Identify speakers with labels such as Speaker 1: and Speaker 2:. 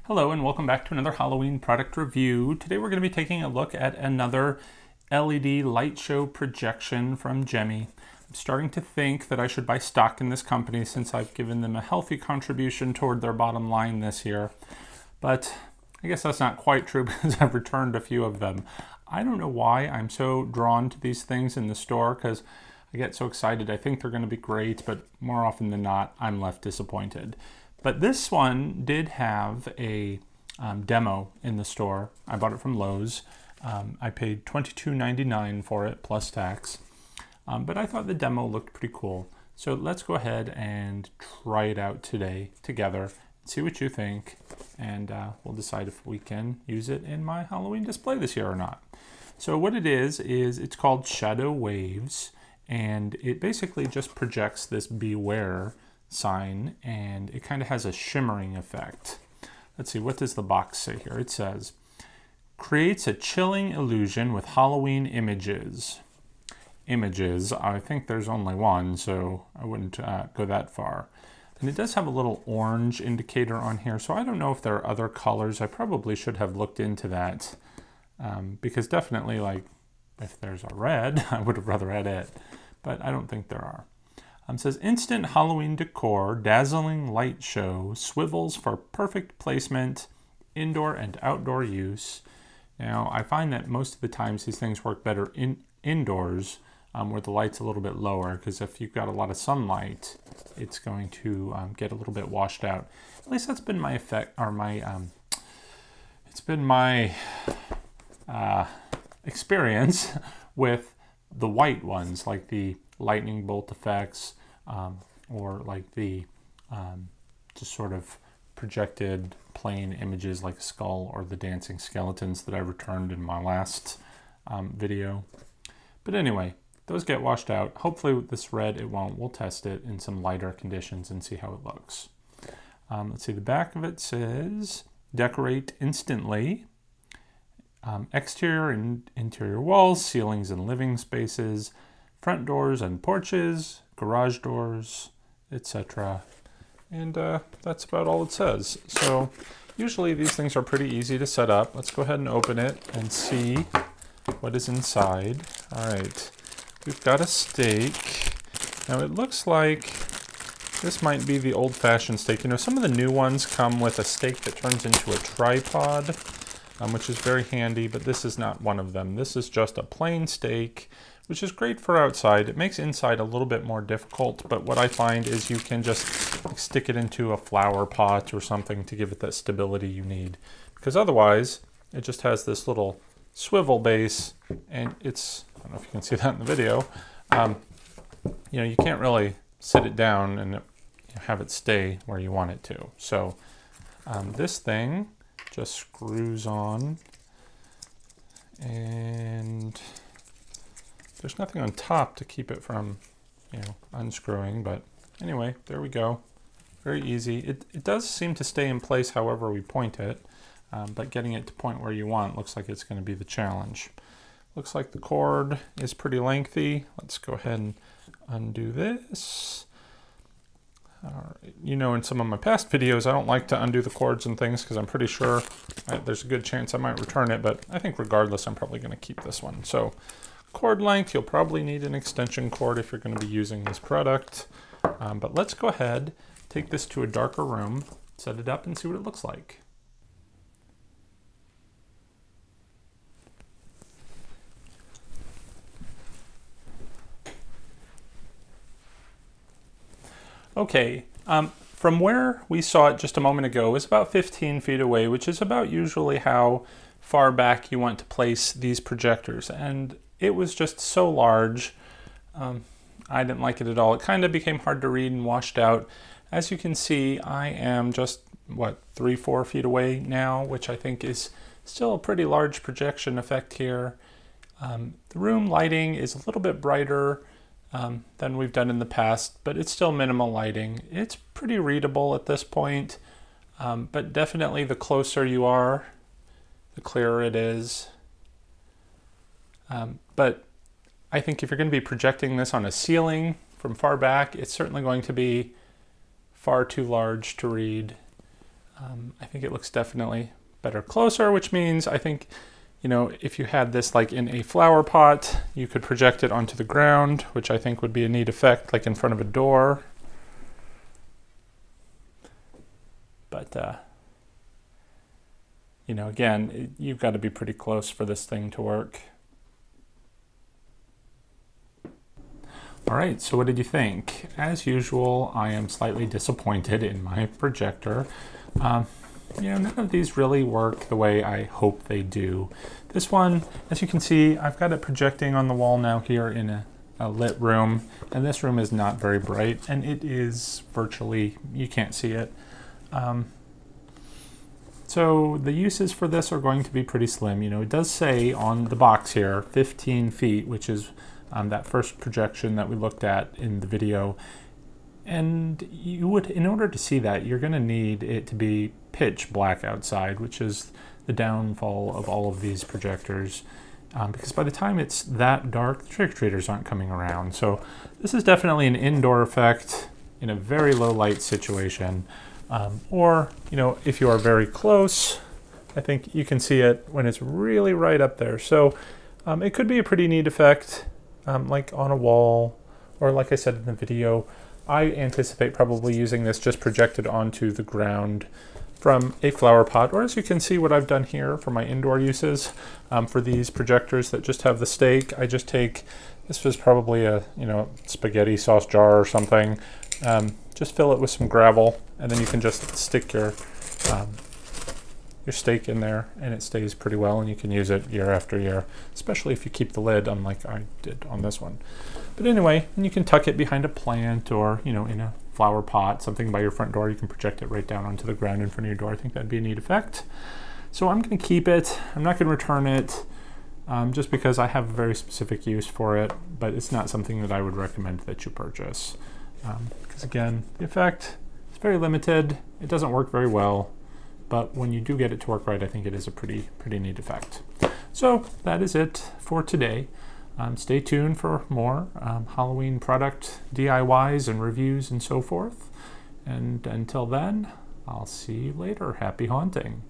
Speaker 1: Hello and welcome back to another Halloween product review. Today we're going to be taking a look at another LED light show projection from Gemmy. I'm starting to think that I should buy stock in this company since I've given them a healthy contribution toward their bottom line this year. But I guess that's not quite true because I've returned a few of them. I don't know why I'm so drawn to these things in the store because I get so excited. I think they're going to be great, but more often than not, I'm left disappointed. But this one did have a demo in the store. I bought it from Lowe's. I paid $22.99 for it plus tax. But I thought the demo looked pretty cool. So let's go ahead and try it out today together. See what you think. And we'll decide if we can use it in my Halloween display this year or not. So what it is it's called ShadowWaves. And it basically just projects this Beware sign, and it kind of has a shimmering effect. Let's see, what does the box say here? It says, creates a chilling illusion with Halloween images. Images, I think there's only one, so I wouldn't go that far. And it does have a little orange indicator on here, so I don't know if there are other colors. I probably should have looked into that, because definitely, like, if there's a red, I would have rather had it, but I don't think there are. It says, instant Halloween decor, dazzling light show, swivels for perfect placement, indoor and outdoor use. Now, I find that most of the times these things work better indoors where the light's a little bit lower, because if you've got a lot of sunlight, it's going to get a little bit washed out. At least that's been my effect, or my, it's been my experience with the white ones, like the lightning bolt effects, or like the just sort of projected plain images like a skull or the dancing skeletons that I returned in my last video. But anyway, those get washed out. Hopefully with this red it won't. We'll test it in some lighter conditions and see how it looks. Let's see, the back of it says, decorate instantly. Exterior and interior walls, ceilings and living spaces, front doors and porches, garage doors, etc. And that's about all it says. So usually these things are pretty easy to set up. Let's go ahead and open it and see what is inside. All right, we've got a stake. Now it looks like this might be the old-fashioned stake. You know, some of the new ones come with a stake that turns into a tripod, which is very handy, but this is not one of them. This is just a plain stake, which is great for outside. It makes inside a little bit more difficult, but what I find is you can just stick it into a flower pot or something to give it that stability you need. Because otherwise, it just has this little swivel base, and it's, I don't know if you can see that in the video, you know, you can't really sit it down and have it stay where you want it to. So this thing just screws on, and there's nothing on top to keep it from, you know, unscrewing, but anyway, there we go. Very easy. It does seem to stay in place however we point it, but getting it to point where you want looks like it's going to be the challenge. Looks like the cord is pretty lengthy. Let's go ahead and undo this. You know, in some of my past videos, I don't like to undo the cords and things because I'm pretty sure there's a good chance I might return it, but I think regardless, I'm probably going to keep this one. So cord length, you'll probably need an extension cord if you're going to be using this product. But let's go ahead, take this to a darker room, set it up, and see what it looks like. Okay, from where we saw it just a moment ago is about 15 feet away, which is about usually how far back you want to place these projectors. And it was just so large, I didn't like it at all. It kind of became hard to read and washed out. As you can see, I am just, what, 3-4 feet away now, which I think is still a pretty large projection effect here. The room lighting is a little bit brighter than we've done in the past, but it's still minimal lighting. It's pretty readable at this point, but definitely the closer you are, the clearer it is. But I think if you're going to be projecting this on a ceiling from far back, it's certainly going to be far too large to read. I think it looks definitely better closer, which means I think, you know, if you had this like in a flower pot, you could project it onto the ground, which I think would be a neat effect, like in front of a door. But, you know, again, you've got to be pretty close for this thing to work. All right, so what did you think? As usual, I am slightly disappointed in my projector. You know, none of these really work the way I hope they do. This one, as you can see, I've got it projecting on the wall now here in a lit room, and this room is not very bright, and it is virtually, you can't see it. So the uses for this are going to be pretty slim. You know, it does say on the box here, 15 feet, which is that first projection that we looked at in the video. And you would, in order to see that, you're going to need it to be pitch black outside, which is the downfall of all of these projectors. Because by the time it's that dark, the trick-or-treaters aren't coming around. So this is definitely an indoor effect in a very low light situation. Or, you know, if you are very close, I think you can see it when it's really right up there. So it could be a pretty neat effect, like on a wall, or like I said in the video, I anticipate probably using this just projected onto the ground from a flower pot, or as you can see what I've done here for my indoor uses. For these projectors that just have the stake, I just take, this was probably a, you know, spaghetti sauce jar or something, just fill it with some gravel, and then you can just stick your stake in there, and it stays pretty well, and you can use it year after year, especially if you keep the lid, unlike I did on this one. But anyway, and you can tuck it behind a plant, or, you know, in a flower pot, something by your front door. You can project it right down onto the ground in front of your door. I think that'd be a neat effect. So I'm going to keep it. I'm not going to return it, just because I have a very specific use for it, but it's not something that I would recommend that you purchase. Because again, the effect is very limited. It doesn't work very well, but when you do get it to work right, I think it is a pretty neat effect. So that is it for today. Stay tuned for more Halloween product DIYs and reviews and so forth. And until then, I'll see you later. Happy haunting.